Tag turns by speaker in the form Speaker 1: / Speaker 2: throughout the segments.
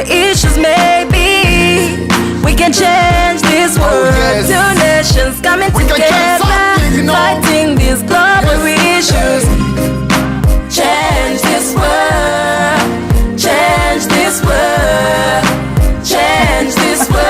Speaker 1: the issues may be, we can change this world. Two nations coming together, fighting these global issues. Change this world, change this world, change this world.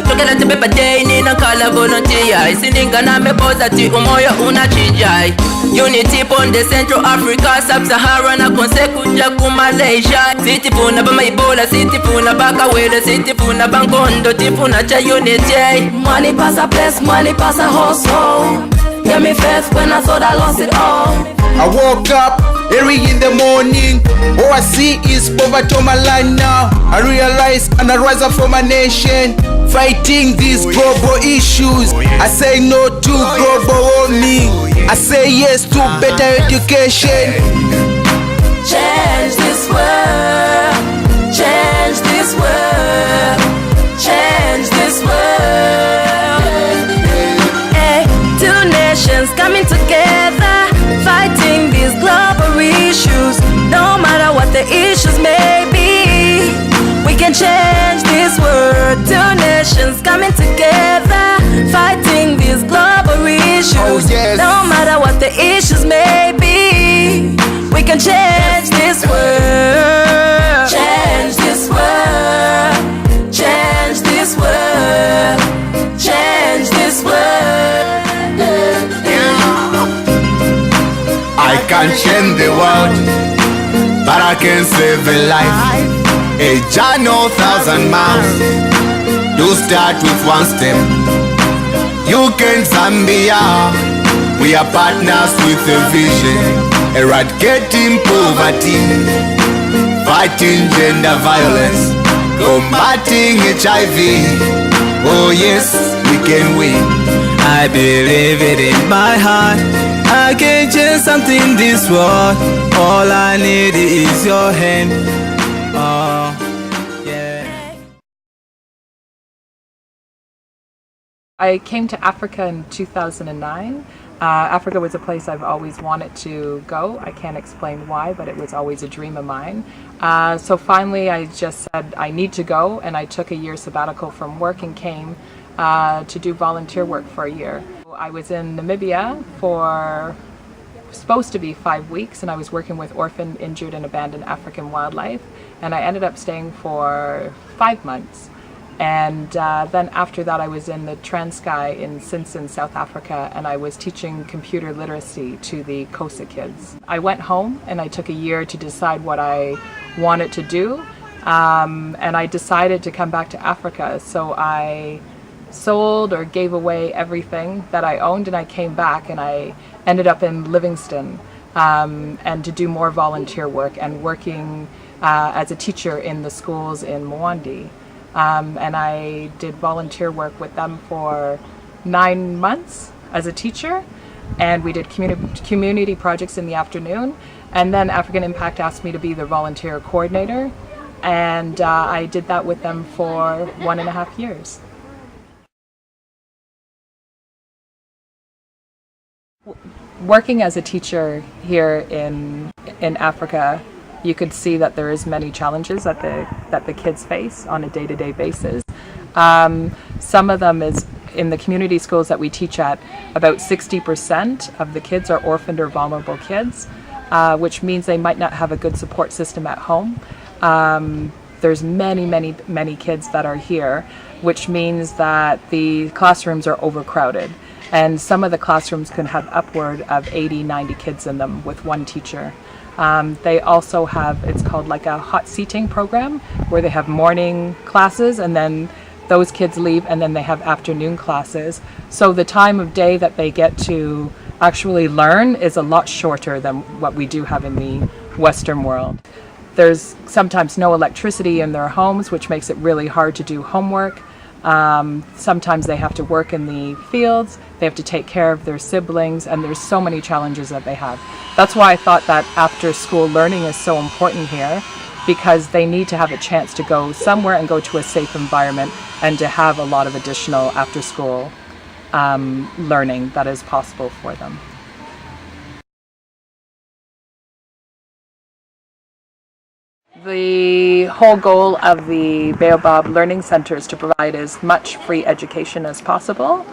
Speaker 1: Looking at the paper day, nina kala volunteer. Sininga na meboza ti umoyo unachinjai. Unity ponde Central Africa, Sub-Sahara na konsekuja ku Malaysia. Siti puna ba maibola, siti puna ba kawele, siti puna ba ngondo, tifuna cha unity. Money pass a place, money pass a household. Gave me faith when I thought I lost it all.
Speaker 2: I woke up early in the morning. All I see is poverty on my line now. I realize and I rise up for my nation, fighting these global issues. I say no to global warming. I say yes to better education.
Speaker 1: Change this world, change this world, change this world. Hey, two nations coming together, fighting these global issues. No matter what the issues may be, we can change this world. Two nations coming together, fighting these global issues. No matter what the issues may be, we can change this world. Change this world, change this world, change this world.
Speaker 3: I can't change the world, but I can save a life. A journey of 1,000 miles. You start with one step. You can Zambia. We are partners with a vision, eradicating poverty, fighting gender violence, combating HIV. Oh yes, we can win.
Speaker 4: I believe it in my heart. I can change something in this world. All I need is your hand. Oh, yeah.
Speaker 5: I came to Africa in 2009. Africa was a place I've always wanted to go. I can't explain why, but it was always a dream of mine. So finally I just said I need to go, and I took a year sabbatical from work and came to do volunteer work for a year. I was in Namibia for supposed to be 5 weeks, and I was working with orphaned, injured and abandoned African wildlife, and I ended up staying for 5 months. And then after that I was in the Transkei in Sinsin, South Africa, and I was teaching computer literacy to the Xhosa kids. I went home and I took a year to decide what I wanted to do, and I decided to come back to Africa. So I sold or gave away everything that I owned, and I came back and I ended up in Livingstone, and to do more volunteer work and working as a teacher in the schools in Mwandi. And I did volunteer work with them for 9 months as a teacher, and we did community projects in the afternoon, and then African Impact asked me to be the volunteer coordinator, and I did that with them for 1.5 years. Working as a teacher here in Africa, you could see that there is many challenges that the kids face on a day-to-day basis. Some of them is in the community schools that we teach at, about 60% of the kids are orphaned or vulnerable kids, which means they might not have a good support system at home. There's many kids that are here, which means that the classrooms are overcrowded. And some of the classrooms can have upward of 80-90 kids in them with one teacher. They also have, it's called like a hot seating program, where they have morning classes and then those kids leave and then they have afternoon classes. So the time of day that they get to actually learn is a lot shorter than what we do have in the Western world. There's sometimes no electricity in their homes, which makes it really hard to do homework. Sometimes they have to work in the fields, they have to take care of their siblings, and there's so many challenges that they have. That's why I thought that after school learning is so important here, because they need to have a chance to go somewhere and go to a safe environment and to have a lot of additional after school learning that is possible for them. The whole goal of the Baobab Learning Center is to provide as much free education as possible.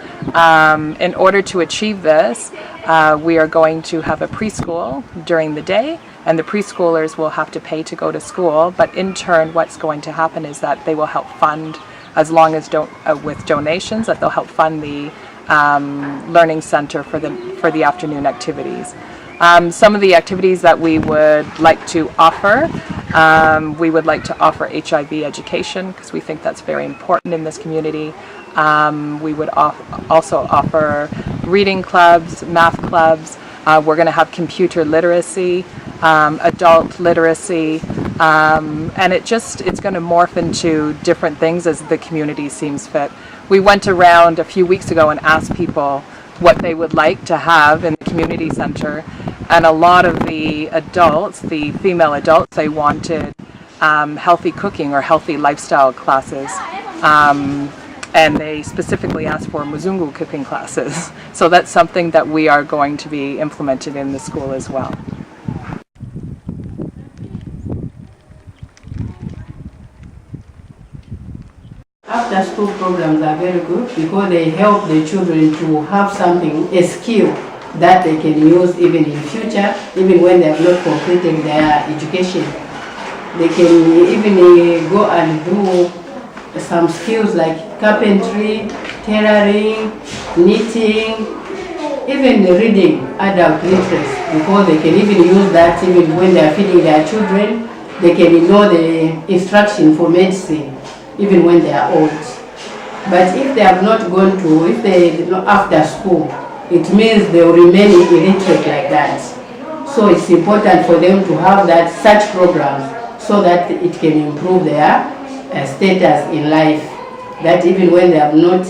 Speaker 5: In order to achieve this, we are going to have a preschool during the day, and the preschoolers will have to pay to go to school, but in turn what's going to happen is that they will help fund, as long as with donations, that they'll help fund the learning center for the afternoon activities. Some of the activities that we would like to offer, we would like to offer HIV education, because we think that's very important in this community. We would also offer reading clubs, math clubs. We're going to have computer literacy, adult literacy, and it's going to morph into different things as the community seems fit. We went around a few weeks ago and asked people what they would like to have in the community center, and a lot of the adults, the female adults, they wanted healthy cooking or healthy lifestyle classes, and they specifically asked for Muzungu cooking classes. So that's something that we are going to be implemented in the school as well.
Speaker 6: After school programs are very good because they help the children to have something, a skill that they can use even in future, even when they have not completed their education. They can even go and do some skills like carpentry, tailoring, knitting, even reading adult literacy, because they can even use that even when they are feeding their children. They can know the instruction for medicine even when they are old. But if they have not gone to, if they after school, it means they will remain illiterate like that. So it's important for them to have that such programs so that it can improve their status in life. That even when they have not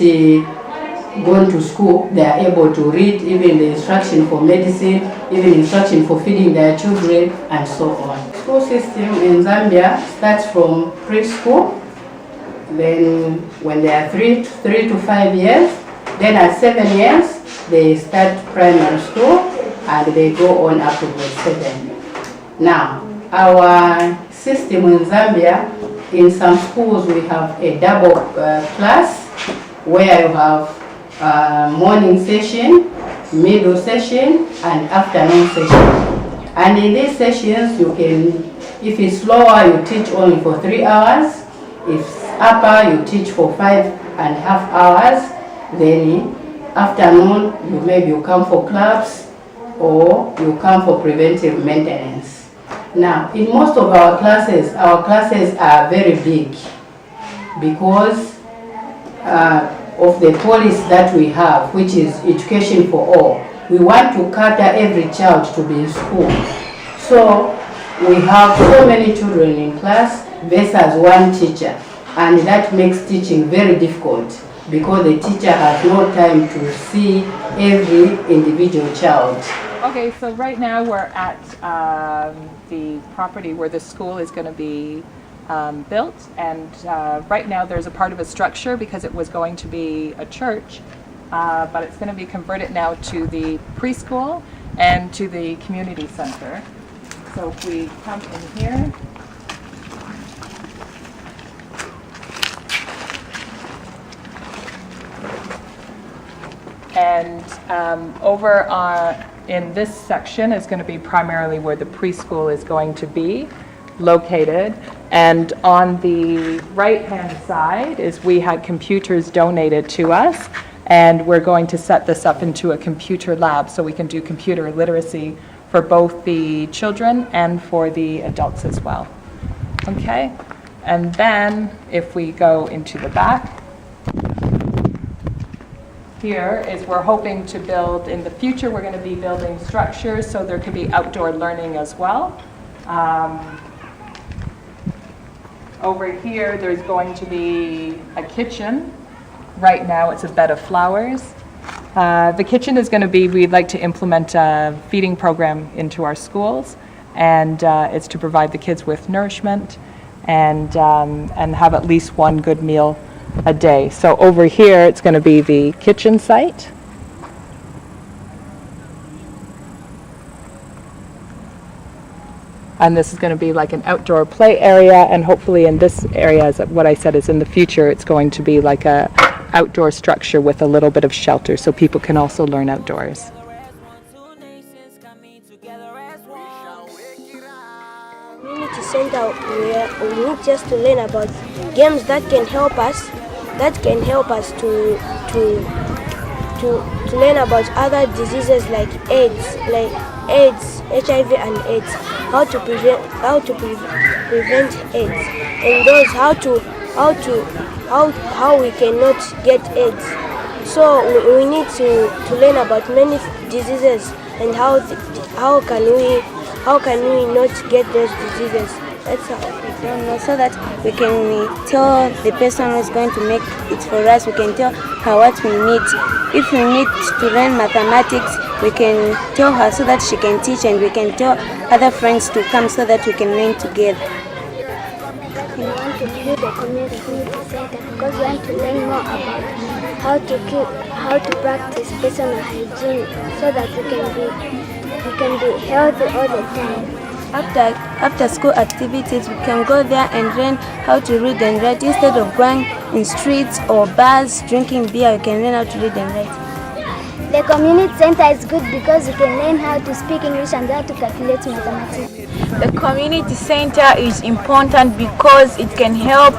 Speaker 6: gone to school, they are able to read even the instruction for medicine, even instruction for feeding their children, and so on. School system in Zambia starts from preschool. Then when they are 3 to 5 years, then at 7 years, they start primary school and they go on up to grade 7. Now, our system in Zambia, in some schools we have a double class where you have morning session, middle session, and afternoon session. And in these sessions, you can, if it's lower, you teach only for 3 hours. If upper, you teach for 5.5 hours. Then afternoon, you come for clubs or you come for preventive maintenance. Now, in most of our classes are very big because of the policy that we have, which is education for all. We want to cater every child to be in school. So we have so many children in class versus one teacher. And that makes teaching very difficult because the teacher has no time to see every individual child.
Speaker 5: Okay, so right now we're at the property where the school is going to be built, and right now there's a part of a structure because it was going to be a church, but it's going to be converted now to the preschool and to the community center. So if we come in here, and over in this section is going to be primarily where the preschool is going to be located. And on the right-hand side is we had computers donated to us, and we're going to set this up into a computer lab so we can do computer literacy for both the children and for the adults as well. Okay, and then if we go into the back, here is we're hoping to build, in the future we're going to be building structures so there could be outdoor learning as well. Over here there's going to be a kitchen. Right now it's a bed of flowers. The kitchen is going to be, we'd like to implement a feeding program into our schools, and it's to provide the kids with nourishment and have at least one good meal a day. So over here it's going to be the kitchen site. and this is going to be like an outdoor play area, and hopefully in this area, as what I said, is in the future it's going to be like a outdoor structure with a little bit of shelter so people can also learn outdoors.
Speaker 7: Community center, we need just to learn about games that can help us to learn about other diseases like AIDS, HIV and AIDS, how to prevent AIDS, and those how we cannot get AIDS. So we need to learn about many diseases and how can we not get those diseases. That's how we don't know, so that we can tell the person who's going to make it for us. We can tell her what we need. If we need to learn mathematics, we can tell her so that she can teach, and we can tell other friends to come so that we can learn together.
Speaker 8: We want to build a community center because we want to learn more about how to practice personal hygiene so that we can be healthy all the time.
Speaker 7: After school activities, we can go there and learn how to read and write. Instead of going in streets or bars drinking beer, we can learn how to read and write.
Speaker 8: The community center is good because you can learn how to speak English and how to calculate mathematics.
Speaker 9: The community center is important because it can help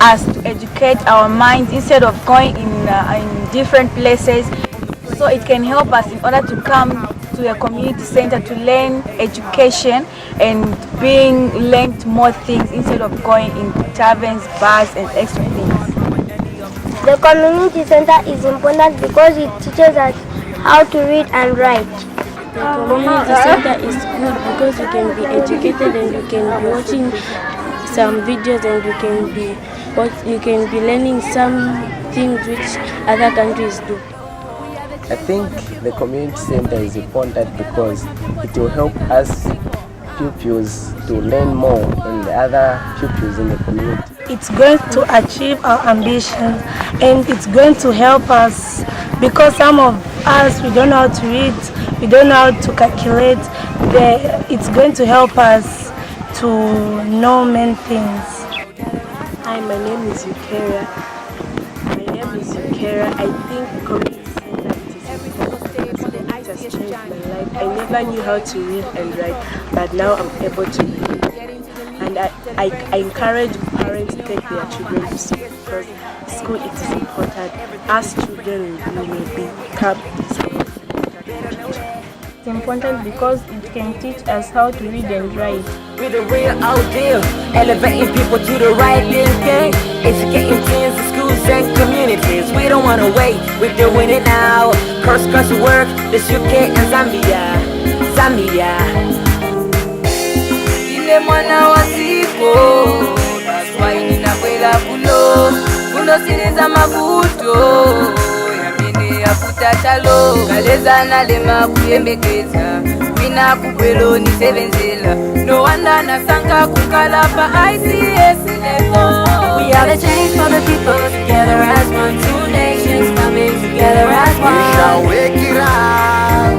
Speaker 9: us to educate our minds instead of going in different places. So it can help us in order to come to a community center to learn education and being learned more things instead of going in taverns, bars and extra things.
Speaker 8: The community center is important because it teaches us how to read and write.
Speaker 7: The community center is good because we can be educated and we can be watching some videos and you can be learning some things which other countries do.
Speaker 10: I think the community center is important because it will help us pupils to learn more than the other pupils in the community.
Speaker 11: It's going to achieve our ambitions, and it's going to help us because some of us, we don't know how to read, we don't know how to calculate. It's going to help us to know many things.
Speaker 12: Hi, my name is Yukera. I think community has changed my life. I never knew how to read and write, but now I'm able to read. And I encourage parents to take their children to school because school is important. As children, we will become
Speaker 11: It's important because it can teach us how to read and write.
Speaker 1: With a real deal, elevating people to the right thing, educating teens in schools and communities. We don't wanna wait, we're doing it now. Cross work, this UK and Zambia. Ile mwana wa sipo, naswahili na kwela kulo, kunosiriza mabuto, yamine ya kutatalo, kaleza na lema kuyembekeza, wina kukwelo ni sevenzela, no wanda na sanga kukalapa ICS level. We are the change for the people, together as one, 2 nations coming together as one.
Speaker 3: We shall wake it up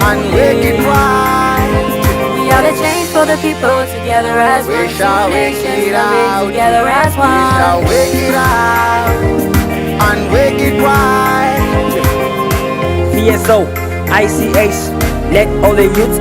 Speaker 3: and wake it right.
Speaker 1: We are the change for the people, together as one.
Speaker 3: We shall wake it out,
Speaker 1: together as one.
Speaker 3: We shall wake it out and wake it right.
Speaker 13: VSO ICS, let all the youth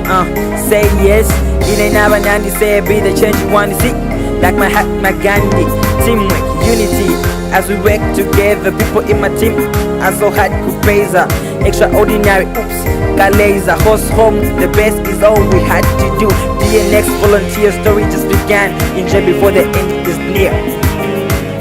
Speaker 13: say yes. In a never Nandi say be the change you want to see. Like my Mahatma Gandhi, teamwork, unity. As we work together, people in my team are so hard to praise her. Extraordinary, oops, Galeza, host home. The best is all we had to do. DNX volunteer story just began. Enjoy before the end is near.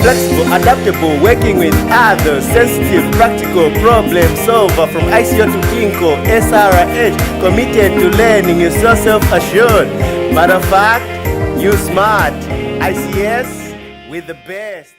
Speaker 14: Flexible, adaptable, working with others, sensitive, practical, problem solver from ICO to Kinko, SRH, committed to learning, is so self-assured. Matter of fact, you smart. ICS with the best.